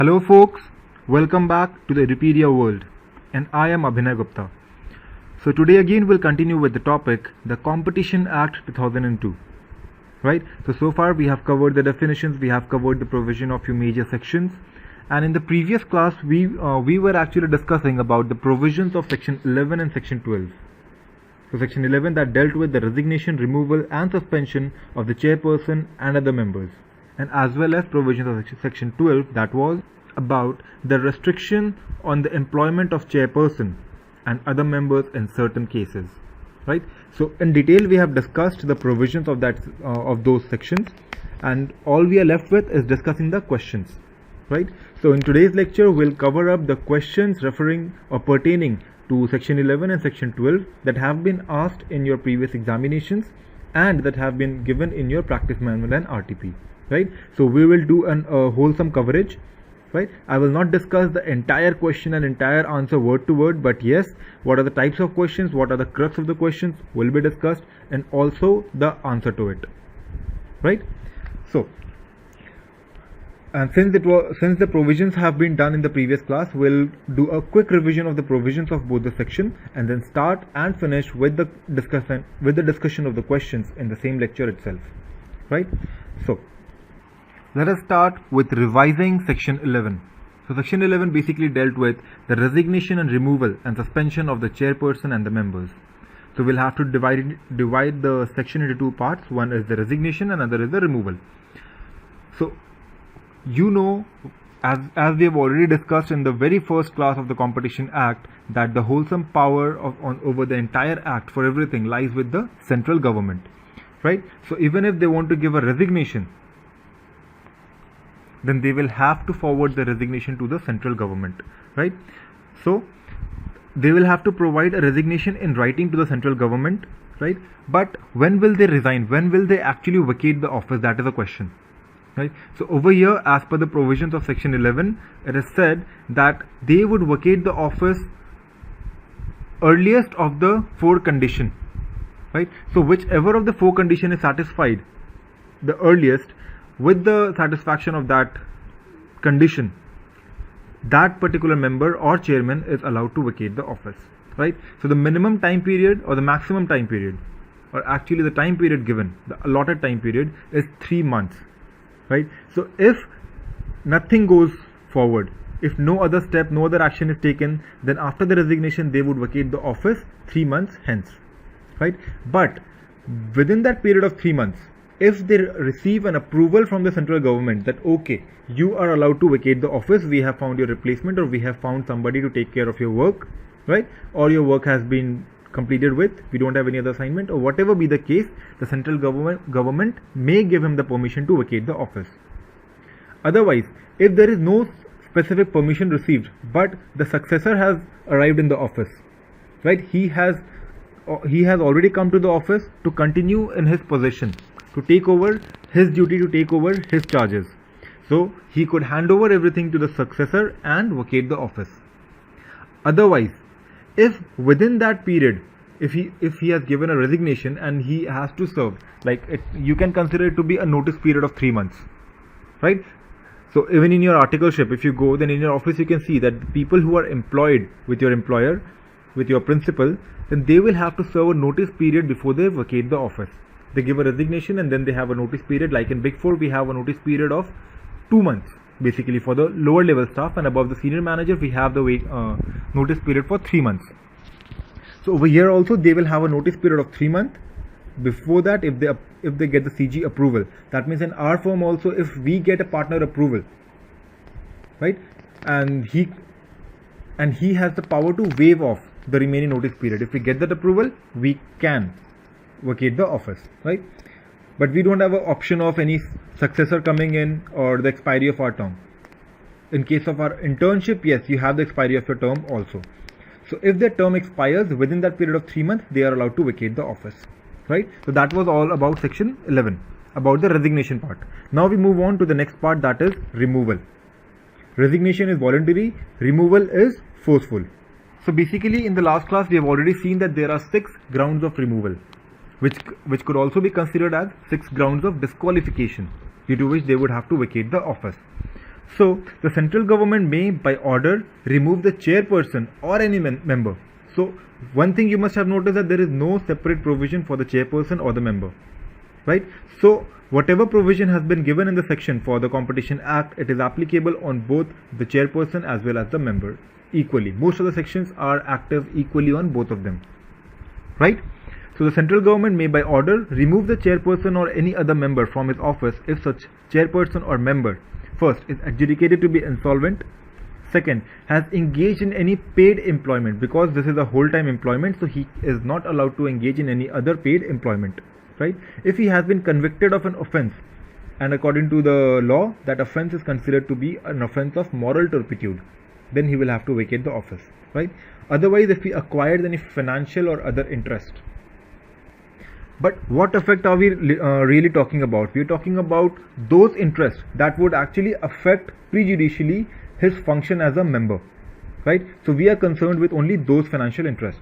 Hello folks, welcome back to the Edupedia world, and I am Abhinay Gupta. So today again we'll continue with the topic, the Competition Act 2002. Right? So far we have covered the definitions, we have covered the provision of few major sections, and in the previous class we were actually discussing about the provisions of section 11 and section 12. So section 11 that dealt with the resignation, removal and suspension of the chairperson and other members, and as well as provisions of section 12 that was about the restriction on the employment of chairperson and other members in certain cases. Right? So in detail we have discussed the provisions of those sections, and all we are left with is discussing the questions. Right? So in today's lecture we'll cover up the questions referring or pertaining to section 11 and section 12 that have been asked in your previous examinations and that have been given in your practice manual and RTP. Right? So we will do a wholesome coverage. Right? I will not discuss the entire question and entire answer word to word, but yes, what are the types of questions, what are the crux of the questions will be discussed, and also the answer to it. Right? So, and since the provisions have been done in the previous class, we'll do a quick revision of the provisions of both the section and then start and finish with the discussion of the questions in the same lecture itself. Right? So let us start with revising section 11. So section 11 basically dealt with the resignation and removal and suspension of the chairperson and the members. So we'll have to divide the section into two parts. One is the resignation and another is the removal. So you know, as we have already discussed in the very first class of the Competition Act, that the wholesome power over the entire act for everything lies with the central government. Right? So even if they want to give a resignation, then they will have to forward the resignation to the central government. Right? So they will have to provide a resignation in writing to the central government. Right? But when will they resign? When will they actually vacate the office? That is a question. Right? So over here, as per the provisions of section 11, it is said that they would vacate the office earliest of the four conditions. Right? So whichever of the four conditions is satisfied the earliest, with the satisfaction of that condition, that particular member or chairman is allowed to vacate the office. Right? So the minimum time period or the maximum time period, or actually the time period given, the allotted time period, is 3 months. Right? So if nothing goes forward, if no other step, no other action is taken, then after the resignation they would vacate the office 3 months hence. Right? But within that period of 3 months, if they receive an approval from the central government that okay, you are allowed to vacate the office, we have found your replacement, or we have found somebody to take care of your work, right, or your work has been completed with, we don't have any other assignment, or whatever be the case, the central government may give him the permission to vacate the office. Otherwise, if there is no specific permission received, but the successor has arrived in the office, right, he has already come to the office to continue in his position, to take over his duty, to take over his charges. So he could hand over everything to the successor and vacate the office. Otherwise, if within that period, if he has given a resignation and he has to serve, you can consider it to be a notice period of 3 months. Right? So even in your articleship, if you go, then in your office you can see that the people who are employed with your employer, with your principal, then they will have to serve a notice period before they vacate the office. They give a resignation and then they have a notice period. Like in Big Four, we have a notice period of 2 months basically for the lower level staff, and above the senior manager we have the notice period for 3 months. So over here also they will have a notice period of 3 months. Before that, if they get the CG approval, that means in our firm also, if we get a partner approval, right, and he has the power to waive off the remaining notice period. If we get that approval, we can vacate the office, right? But we don't have an option of any successor coming in or the expiry of our term. In case of our internship, yes, you have the expiry of your term also. So if their term expires within that period of 3 months, they are allowed to vacate the office. Right? So that was all about section 11, about the resignation part. Now we move on to the next part, that is removal. Resignation is voluntary, removal is forceful. So basically in the last class we have already seen that there are 6 grounds of removal, which could also be considered as 6 grounds of disqualification, due to which they would have to vacate the office. So the central government may, by order, remove the chairperson or any member. So one thing you must have noticed that there is no separate provision for the chairperson or the member, right? So whatever provision has been given in the section for the Competition Act, it is applicable on both the chairperson as well as the member equally. Most of the sections are active equally on both of them, right? So the central government may, by order, remove the chairperson or any other member from his office if such chairperson or member, first, is adjudicated to be insolvent, second, has engaged in any paid employment, because this is a whole-time employment, so he is not allowed to engage in any other paid employment, right? If he has been convicted of an offence, and according to the law, that offence is considered to be an offence of moral turpitude, then he will have to vacate the office, right? Otherwise, if he acquired any financial or other interest. But what effect are we really talking about? We are talking about those interests that would actually affect prejudicially his function as a member, right? So we are concerned with only those financial interests.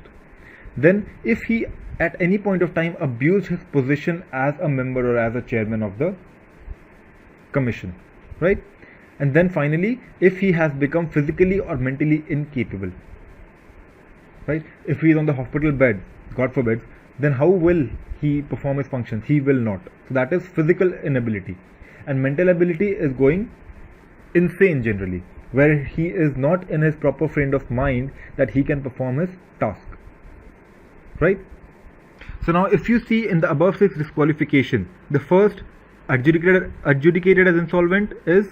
Then if he at any point of time abused his position as a member or as a chairman of the commission, right? And then finally, if he has become physically or mentally incapable, right? If he is on the hospital bed, God forbid, then how will he perform his functions? He will not. So that is physical inability. And mental ability is going insane generally, where he is not in his proper frame of mind that he can perform his task, right? So now if you see in the above 6 disqualification, the first, adjudicated as insolvent, is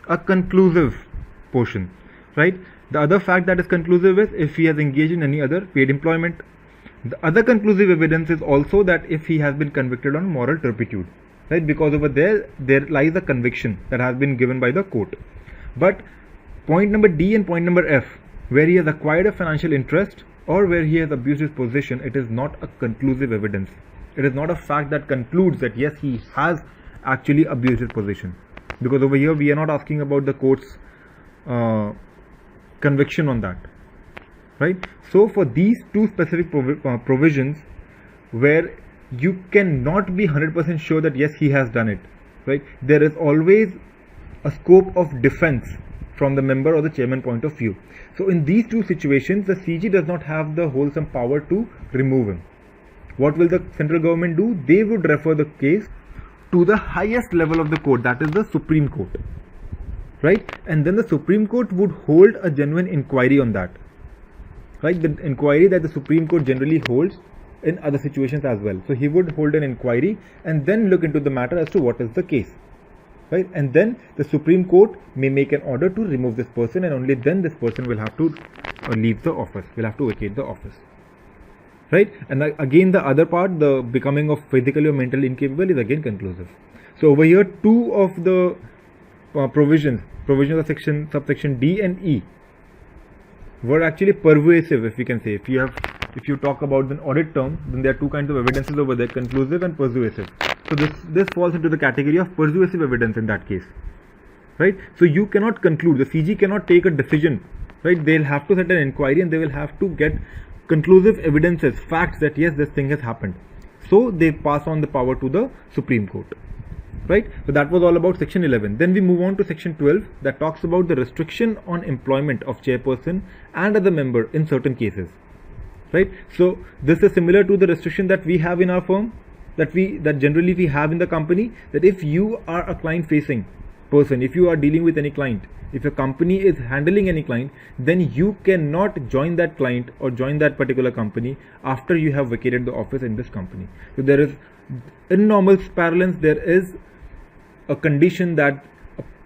a conclusive portion, right? The other fact that is conclusive is if he has engaged in any other paid employment. The other conclusive evidence is also that if he has been convicted on moral turpitude, right? Because over there lies a conviction that has been given by the court. But point number D and point number F, where he has acquired a financial interest or where he has abused his position, it is not a conclusive evidence. It is not a fact that concludes that yes, he has actually abused his position. Because over here we are not asking about the court's conviction on that, right? So for these two specific provisions where you cannot be 100% sure that yes, he has done it, right? There is always a scope of defense from the member or the chairman point of view. So in these two situations, the CG does not have the wholesome power to remove him. What will the central government do? They would refer the case to the highest level of the court, that is the Supreme Court, right? And then the Supreme Court would hold a genuine inquiry on that, right? The inquiry that the Supreme Court generally holds in other situations as well. So he would hold an inquiry and then look into the matter as to what is the case, right? And then the Supreme Court may make an order to remove this person, and only then this person will have to leave the office, will have to vacate the office, right? And again, the other part, the becoming of physically or mentally incapable, is again conclusive. So over here, two of the provisions of subsection D and E were actually persuasive, if we can say. If you talk about the audit term, then there are two kinds of evidences over there, conclusive and persuasive. So this falls into the category of persuasive evidence in that case, right? So you cannot conclude, the CG cannot take a decision, right? They'll have to set an inquiry and they will have to get conclusive evidences, facts that yes, this thing has happened. So they pass on the power to the Supreme Court, right? So that was all about section 11. Then we move on to section 12, that talks about the restriction on employment of chairperson and other member in certain cases, right? So this is similar to the restriction that we have in our firm, that generally we have in the company, that if you are a client facing person, if you are dealing with any client, if a company is handling any client, then you cannot join that client or join that particular company after you have vacated the office in this company. So there is, in normal parlance, there is a condition that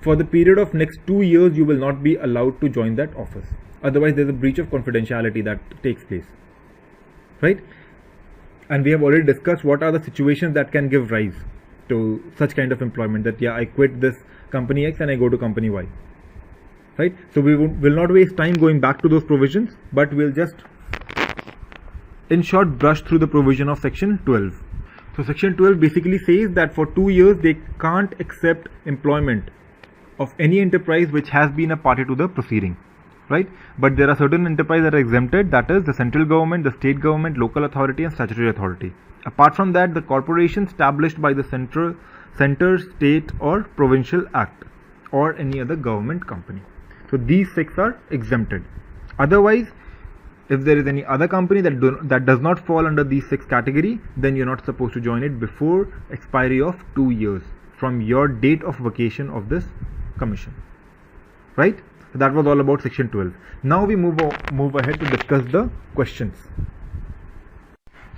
for the period of next 2 years you will not be allowed to join that office. Otherwise there is a breach of confidentiality that takes place, right? And we have already discussed what are the situations that can give rise to such kind of employment, that yeah, I quit this company X and I go to company Y, right? So we will not waste time going back to those provisions, but we'll just in short brush through the provision of section 12. So section 12 basically says that for 2 years they can't accept employment of any enterprise which has been a party to the proceeding, right? But there are certain enterprises that are exempted, that is the central government, the state government, local authority and statutory authority. Apart from that, the corporation established by the center, state or provincial act, or any other government company. So these 6 are exempted. Otherwise, if there is any other company that does not fall under these 6 category, then you're not supposed to join it before expiry of 2 years from your date of vacation of this commission. Right? So that was all about section 12. Now we move ahead to discuss the questions.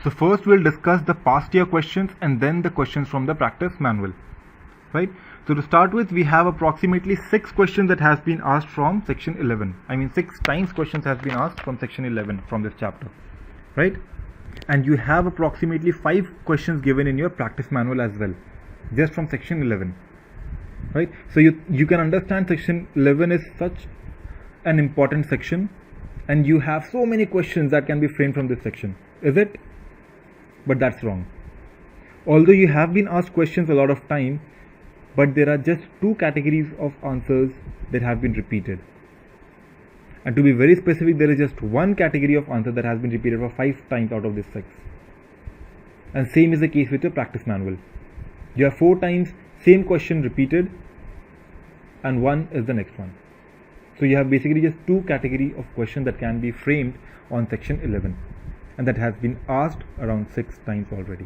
So first we'll discuss the past year questions and then the questions from the practice manual. Right? So to start with, we have approximately 6 questions that has been asked from section 11. I mean 6 times questions has been asked from section 11 from this chapter. Right? And you have approximately 5 questions given in your practice manual as well, just from section 11. Right? So you can understand section 11 is such an important section, and you have so many questions that can be framed from this section. Is it? But that's wrong. Although you have been asked questions a lot of time, but there are just 2 categories of answers that have been repeated. And to be very specific, there is just 1 category of answer that has been repeated for 5 times out of this 6. And same is the case with your practice manual. You have 4 times same question repeated, and 1 is the next one. So you have basically just 2 category of questions that can be framed on section 11, and that has been asked around 6 times already.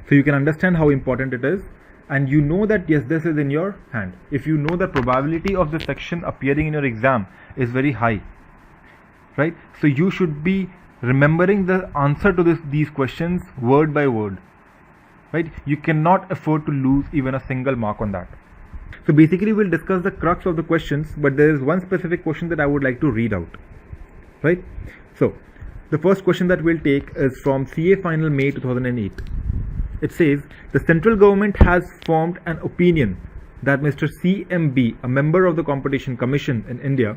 So you can understand how important it is, and you know that yes, this is in your hand. If you know the probability of the section appearing in your exam is very high, right? So you should be remembering the answer to these questions word by word, right? You cannot afford to lose even a single mark on that. So basically we'll discuss the crux of the questions, but there is one specific question that I would like to read out, right? So the first question that we'll take is from CA Final May 2008. It says, the central government has formed an opinion that Mr. CMB, a member of the Competition Commission in India,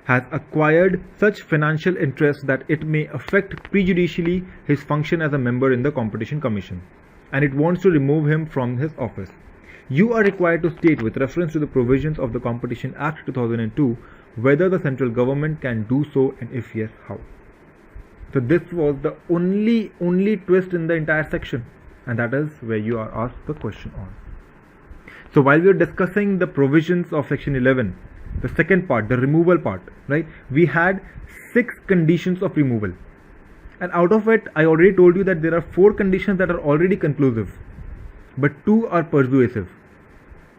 has acquired such financial interest that it may affect prejudicially his function as a member in the Competition Commission, and it wants to remove him from his office. You are required to state, with reference to the provisions of the Competition Act 2002, whether the central government can do so, and if yes, how. So this was the only twist in the entire section, and that is where you are asked the question on. So while we are discussing the provisions of section 11, the second part, the removal part, right, we had 6 conditions of removal, and out of it I already told you that there are 4 conditions that are already conclusive, but 2 are persuasive,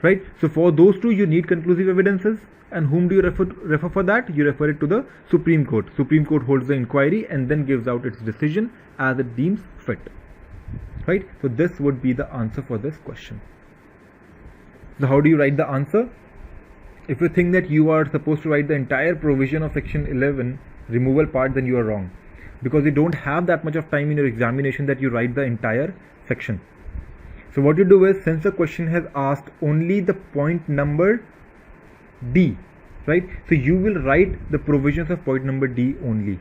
right? So for those 2 you need conclusive evidences, and whom do you refer for that? You refer it to the Supreme Court. Supreme Court holds the inquiry and then gives out its decision as it deems fit. Right? So this would be the answer for this question. So how do you write the answer? If you think that you are supposed to write the entire provision of section 11 removal part, then you are wrong, because you don't have that much of time in your examination that you write the entire section. So what you do is, since the question has asked only the point number D, right? So you will write the provisions of point number D only.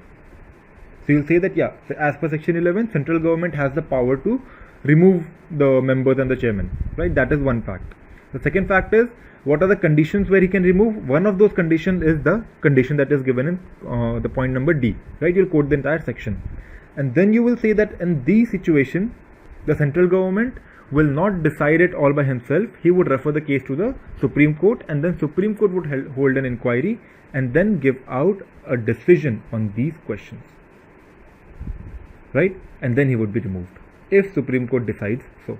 So you'll say that, yeah, so as per section 11, central government has the power to remove the members and the chairman, right? That is one fact. The second fact is, what are the conditions where he can remove? One of those conditions is the condition that is given in the point number D, right? You'll quote the entire section. And then you will say that in this situation, the central government will not decide it all by himself. He would refer the case to the Supreme Court, and then Supreme Court would hold an inquiry and then give out a decision on these questions, right? And then he would be removed if Supreme Court decides so.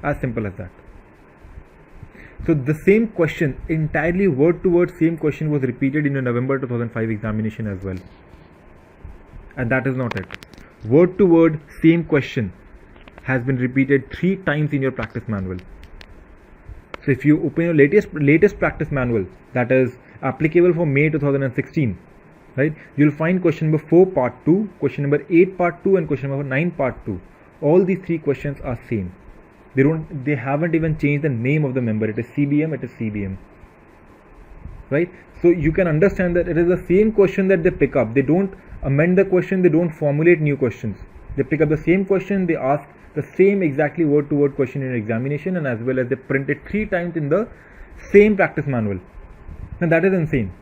As simple as that. So the same question, entirely word to word same question, was repeated in the November 2005 examination as well, and that is not it. Word to word same question has been repeated 3 times in your practice manual. So if you open your latest practice manual, that is applicable for May 2016, right, you'll find question number 4 part 2, question number 8 part 2, and question number 9 part 2. All these 3 questions are same. They haven't even changed the name of the member. It is CBM, it is CBM, right? So you can understand that it is the same question that they pick up. They don't amend the question, they don't formulate new questions. They pick up the same question, they ask the same exactly word to word question in examination, and as well as they print it 3 times in the same practice manual. Now that is insane,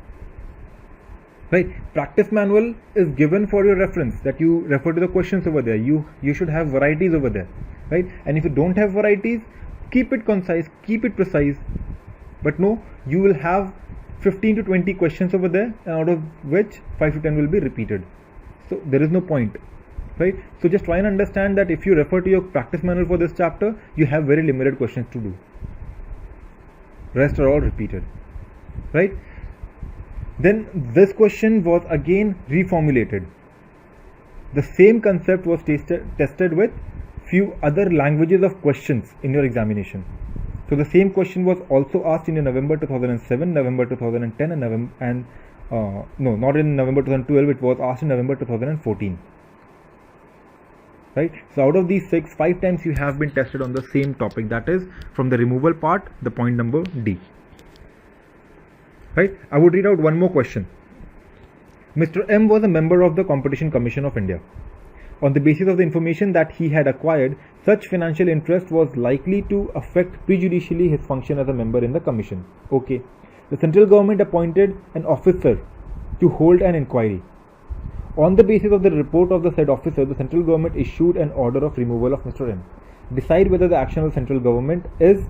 right? Practice manual is given for your reference, that you refer to the questions over there. You should have varieties over there, right? And if you don't have varieties, keep it concise, keep it precise, But no, you will have 15 to 20 questions over there, and out of which 5 to 10 will be repeated. So there is no point, right? So just try and understand that if you refer to your practice manual for this chapter, you have very limited questions to do. Rest are all repeated, right? Then this question was again reformulated. The same concept was tested with few other languages of questions in your examination. So the same question was also asked in November 2007, November 2010, and no, not in November 2012. It was asked in November 2014. Right. So out of these 6, 5 times you have been tested on the same topic. That is from the removal part, the point number D. Right. I would read out one more question. Mr. M was a member of the Competition Commission of India. On the basis of the information that he had acquired, such financial interest was likely to affect prejudicially his function as a member in the commission. Okay. The central government appointed an officer to hold an inquiry. On the basis of the report of the said officer, the central government issued an order of removal of Mr. M. Decide whether the action of the central government is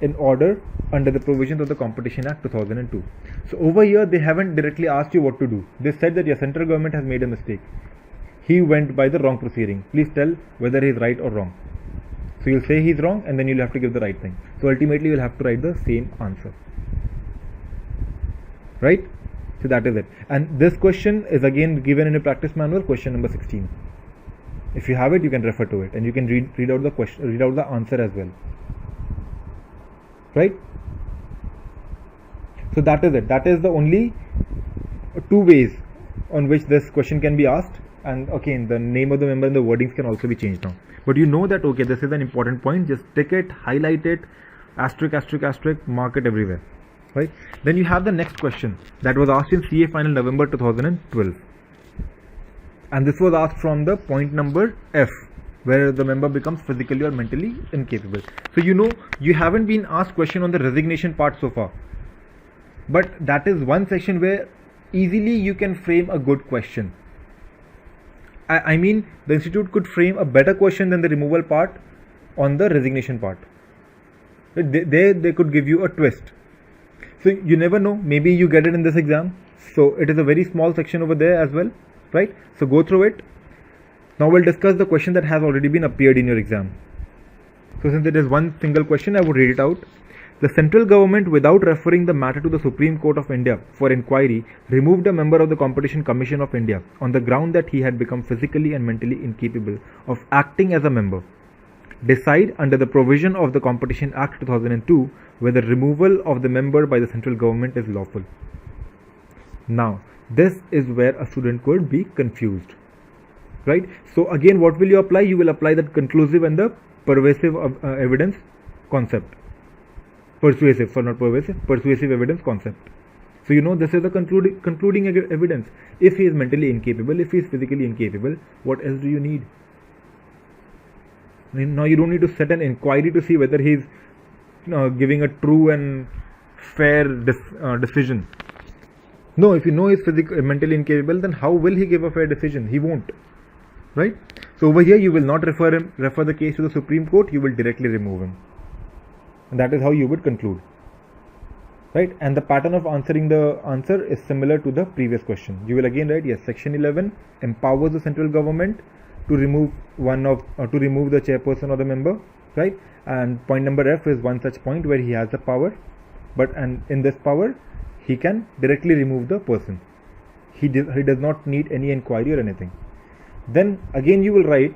in order under the provisions of the Competition Act 2002. So over here, they haven't directly asked you what to do. They said that your central government has made a mistake. He went by the wrong proceeding. Please tell whether he is right or wrong. So you'll say he's wrong, and then you'll have to give the right thing. So ultimately, you'll have to write the same answer. Right? So that is it. And this question is again given in a practice manual, question number 16. If you have it, you can refer to it, and you can read out the question, read out the answer as well. Right? So that is it. That is the only 2 ways on which this question can be asked. And again, the name of the member and the wordings can also be changed now. But you know that, okay, this is an important point. Just tick it, highlight it, asterisk, asterisk, asterisk, mark it everywhere. Right? Then you have the next question that was asked in CA Final November 2012. And this was asked from the point number F, where the member becomes physically or mentally incapable. So you know, you haven't been asked question on the resignation part so far. But that is one section where easily you can frame a good question. I mean, the institute could frame a better question than the removal part on the resignation part. They could give you a twist. So you never know, maybe you get it in this exam. So it is a very small section over there as well, right? So go through it. Now we'll discuss the question that has already been appeared in your exam. So since it is one single question, I would read it out. The central government, without referring the matter to the Supreme Court of India for inquiry, removed a member of the Competition Commission of India on the ground that he had become physically and mentally incapable of acting as a member. Decide under the provision of the Competition Act 2002 whether removal of the member by the central government is lawful. Now, this is where a student could be confused. Right? So again, what will you apply? You will apply that conclusive and the persuasive evidence concept. Persuasive evidence concept. So you know this is the concluding evidence. If he is mentally incapable, if he is physically incapable, what else do you need? Now you don't need to set an inquiry to see whether he is giving a true and fair decision. No, if you know he is mentally incapable, then how will he give a fair decision? He won't. Right? So over here you will not refer the case to the Supreme Court, you will directly remove him. And that is how you would conclude. Right? And the pattern of answering the answer is similar to the previous question. You will again write, yes, section 11 empowers the central government to remove the chairperson or the member, right? And point number F is one such point where he has the power, and in this power he can directly remove the person. He does not need any inquiry or anything. Then again you will write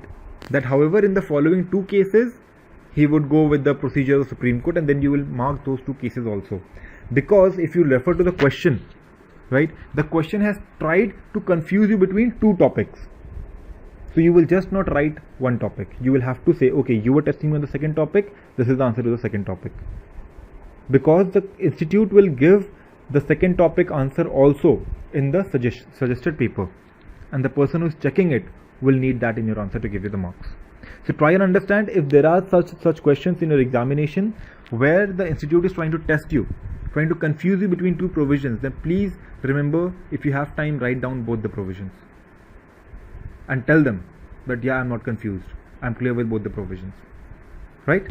that however in the following 2 cases he would go with the procedure of the Supreme Court, and then you will mark those 2 cases also. Because if you refer to the question, right, the question has tried to confuse you between 2 topics. So you will just not write one topic. You will have to say, okay, you were testing me on the second topic, this is the answer to the second topic. Because the institute will give the second topic answer also in the suggested paper. And the person who is checking it will need that in your answer to give you the marks. So try and understand if there are such questions in your examination where the institute is trying to test you, trying to confuse you between 2 provisions, then please remember, if you have time, write down both the provisions. And tell them that, yeah, I'm not confused. I'm clear with both the provisions. Right?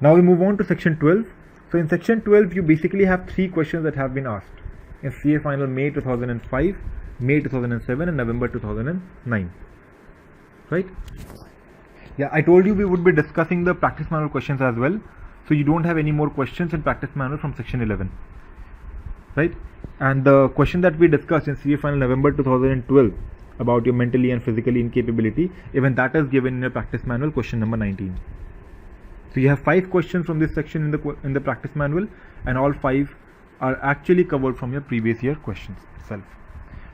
Now we move on to section 12. So in section 12, you basically have 3 questions that have been asked in CA final May 2005, May 2007 and November 2009. Right? Yeah, I told you we would be discussing the practice manual questions as well. So you don't have any more questions in practice manual from section 11. Right? And the question that we discussed in CA final November 2012 about your mentally and physically incapability, even that is given in your practice manual, question number 19. So you have 5 questions from this section in the practice manual, and all 5 are actually covered from your previous year questions itself.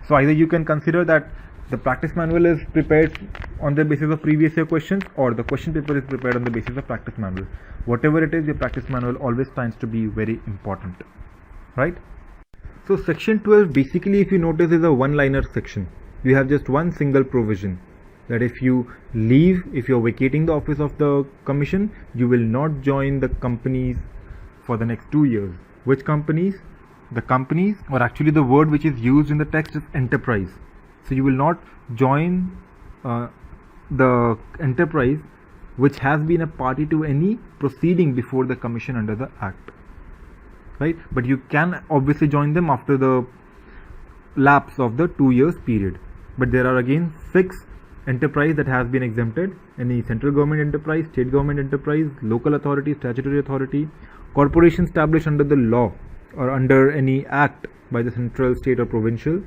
So either you can consider that the practice manual is prepared on the basis of previous year questions, or the question paper is prepared on the basis of practice manual. Whatever it is, your practice manual always finds to be very important, right? So section 12 basically, if you notice, is a one-liner section. You have just one single provision that if you leave, if you're vacating the office of the commission, you will not join the companies for the next 2 years. Which companies? The companies, or actually the word which is used in the text is enterprise. So you will not join the enterprise which has been a party to any proceeding before the commission under the act, right? But you can obviously join them after the lapse of the 2 years period. But there are again 6 enterprise that has been exempted: any central government enterprise, state government enterprise, local authority, statutory authority, corporation established under the law or under any act by the central, state or provincial,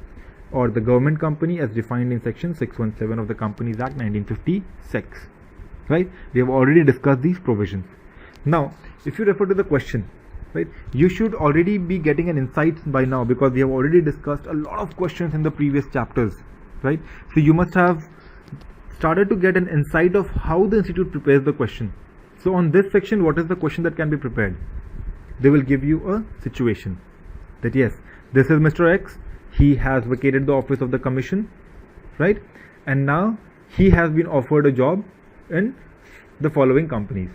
or the government company as defined in section 617 of the Companies Act 1956. Right? We have already discussed these provisions. Now, if you refer to the question, right, you should already be getting an insight by now, because we have already discussed a lot of questions in the previous chapters, right? So you must have started to get an insight of how the institute prepares the question. So on this section, what is the question that can be prepared? They will give you a situation that yes, this is Mr. X, he has vacated the office of the commission, right? And now he has been offered a job in the following companies.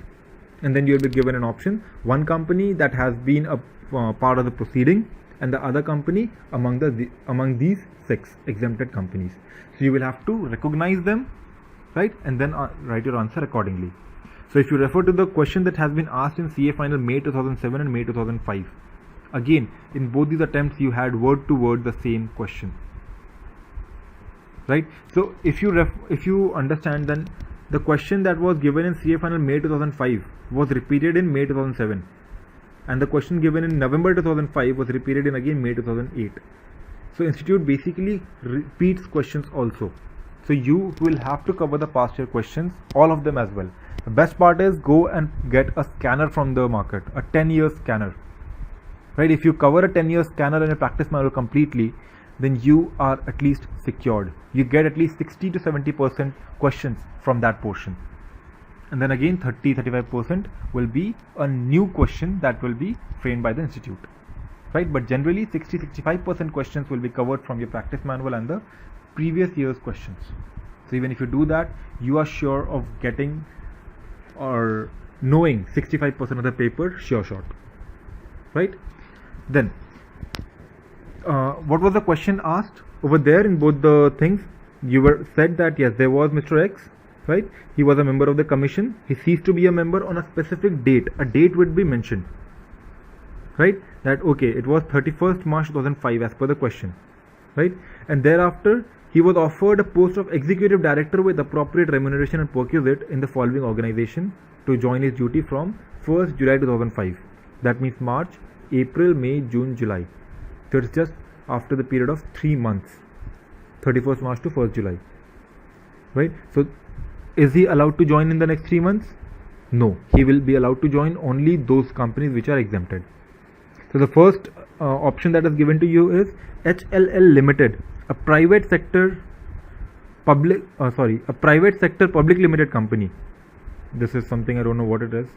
And then you will be given an option: one company that has been a part of the proceeding, and the other company among these 6 exempted companies. So you will have to recognize them, right, and then write your answer accordingly. So if you refer to the question that has been asked in CA final May 2007 and May 2005, again in both these attempts you had word to word the same question, right? So if you understand, then the question that was given in CA final May 2005 was repeated in May 2007, and the question given in November 2005 was repeated in again May 2008. So institute basically repeats questions also. So you will have to cover the past year questions, all of them as well. The best part is go and get a scanner from the market, a 10-year scanner, right? If you cover a 10-year scanner in a practice manual completely, then you are at least secured. You get at least 60 to 70% questions from that portion, and then again 30-35% will be a new question that will be framed by the institute, right? But generally 60-65% questions will be covered from your practice manual and the previous year's questions. So even if you do that, you are sure of getting or knowing 65% of the paper sure shot, right? Then what was the question asked over there in both the things? You were said that yes, there was Mr. X, right? He was a member of the commission. He ceased to be a member on a specific date. A date would be mentioned, right? That okay, it was 31st March 2005 as per the question, right? And thereafter he was offered a post of executive director with appropriate remuneration and perquisite in the following organization to join his duty from 1st July 2005. That means March, April, May, June, July. So it's just after the period of 3 months, 31st March to 1st July, right? So is he allowed to join in the next 3 months? No, he will be allowed to join only those companies which are exempted. So the first option that is given to you is HLL Limited, a private sector public limited company. This is something I don't know what it is.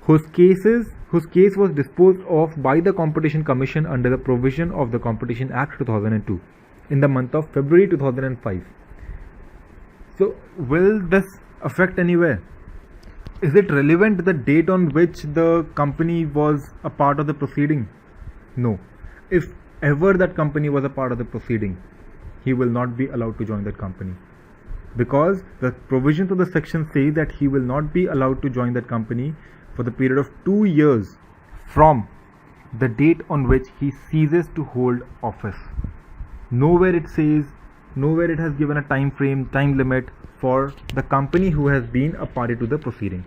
Whose case was disposed of by the Competition Commission under the provision of the Competition Act 2002 in the month of February 2005. So will this affect anywhere? Is it relevant the date on which the company was a part of the proceeding? No. If ever that company was a part of the proceeding, he will not be allowed to join that company, because the provisions of the section say that he will not be allowed to join that company for the period of 2 years from the date on which he ceases to hold office. Nowhere it has given a time frame, time limit for the company who has been a party to the proceeding.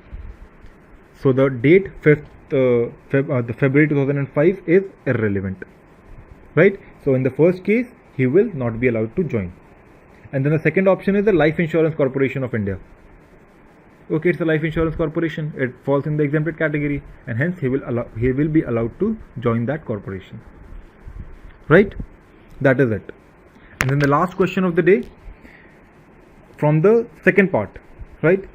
So the date the February 2005 is irrelevant, right? So in the first case, he will not be allowed to join. And then the second option is the Life Insurance Corporation of India. Okay, it's a life insurance corporation. It falls in the exempted category, and hence he will be allowed to join that corporation. Right? That is it. And then the last question of the day from the second part, right?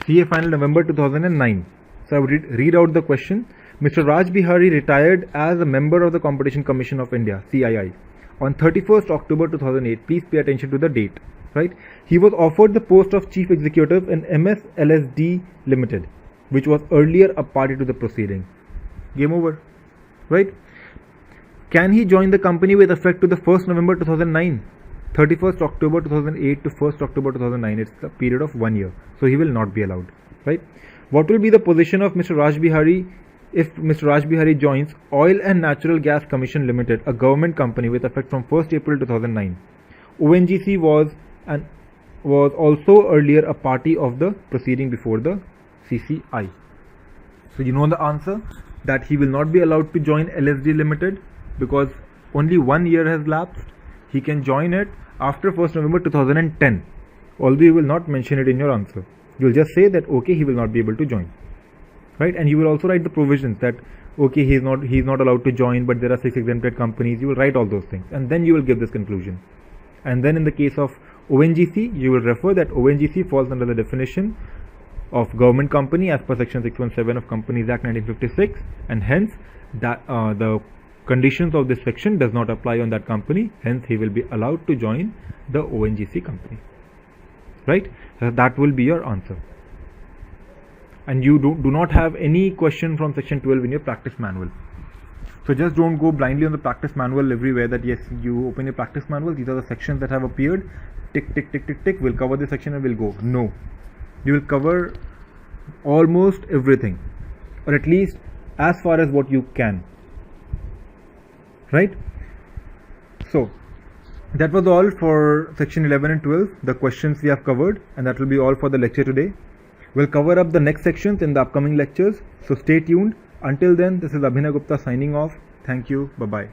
CA final November 2009. So I would read out the question. Mr. Raj Bihari retired as a member of the Competition Commission of India, CII, on 31st October 2008. Please pay attention to the date. Right? He was offered the post of Chief Executive in MS LSD Limited, which was earlier a party to the proceeding. Game over. Right? Can he join the company with effect to the 1st November 2009? 31st October 2008 to 1st October 2009. It's a period of 1 year. So he will not be allowed. Right? What will be the position of Mr. Raj Bihari if Mr. Raj Bihari joins Oil and Natural Gas Commission Limited, a government company with effect from 1st April 2009? ONGC was also earlier a party of the proceeding before the CCI. So you know the answer, that he will not be allowed to join LSD Limited because only 1 year has lapsed. He can join it after 1st November 2010, although you will not mention it in your answer. You will just say that okay, he will not be able to join, right? And you will also write the provisions that okay, he is not allowed to join, but there are 6 exempted companies. You will write all those things, and then you will give this conclusion. And then in the case of ONGC, you will refer that ONGC falls under the definition of government company as per section 617 of Companies Act 1956, and hence that the conditions of this section does not apply on that company. Hence he will be allowed to join the ONGC company, right? That will be your answer. And you do not have any question from section 12 in your practice manual. So just don't go blindly on the practice manual everywhere that yes, you open your practice manual, these are the sections that have appeared, tick tick tick tick tick, we'll cover this section and we'll go. No, you will cover almost everything, or at least as far as what you can, right? So that was all for section 11 and 12, the questions we have covered, and that will be all for the lecture today. We'll cover up the next sections in the upcoming lectures, so stay tuned. Until then, this is Abhinay Gupta signing off. Thank you. Bye-bye.